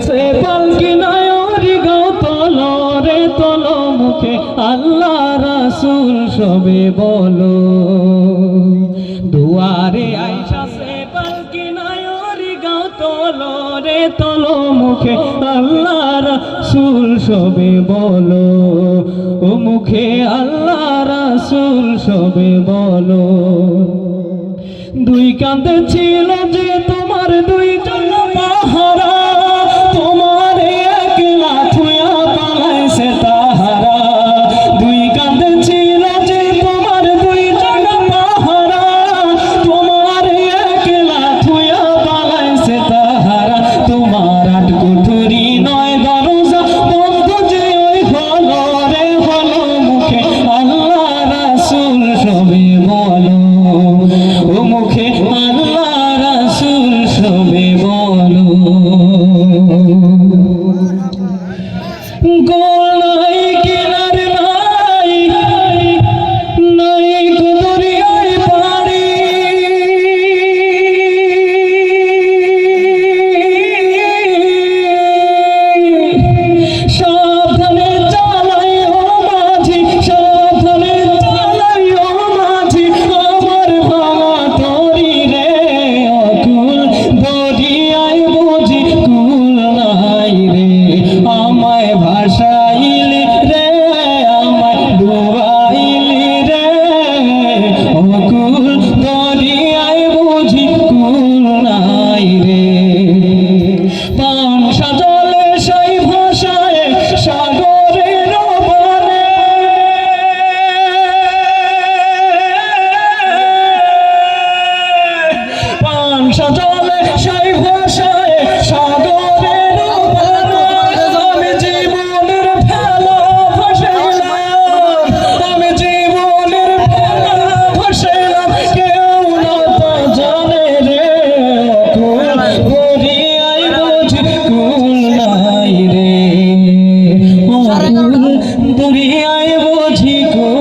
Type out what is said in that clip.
সে পালকি নায়রি গাও তলো রে তলো মুখে আল্লাহ রাসূল সবে বলো দুয়ারে আইসা সে পালকি নায়রি গাও তলো রে তলো মুখে আল্লাহ রাসূল সবে বলো ও মুখে আল্লাহ রাসূল সবে বলো দুই কাঁধে ছিল যে তোমার দুইজন পাহারা তোমার একলা থুয়া পালাইছে তাহারা দুই কাঁধে ছিল যে তোমার দুইজন পাহারা তোমার একলা থুয়া পালাইছে তাহারা তোমার আট কুঠুরি নয় দরজা বন্ধ যে ওই হলো রে হলো মুখে আল্লাহ রাসূল সবে বলো ও মুখে আল্লাহ রাসূল সবে বলো গোল নাই কিনার নাই নাই দরিয়ায় পাড়ি সাবধানে চালাই ও মাঝি সাবধানে চালাই ও মাঝি আমার ভাঙা তরি রে অকুল দরিয়ায় বুঝি কুল নাই রে আমায় ভাসাইলি রে আমায় ডুবাইলি রে অকুল দরিয়ায় বুঝি কুল নাই রে পান সাজলে সেই ভাষায় সাগরের বানে পান সাজলে সেই ভাষায় সাগরের বানে আমি জীবনের ফেলা ভাসাইলাম আমি জীবনের ফেলা ভাসাইলাম কেউ না তা জানে রে অকুল দরিয়ায় বুঝি কুল নাই রে অকুল দরিয়ায় বুঝি কুল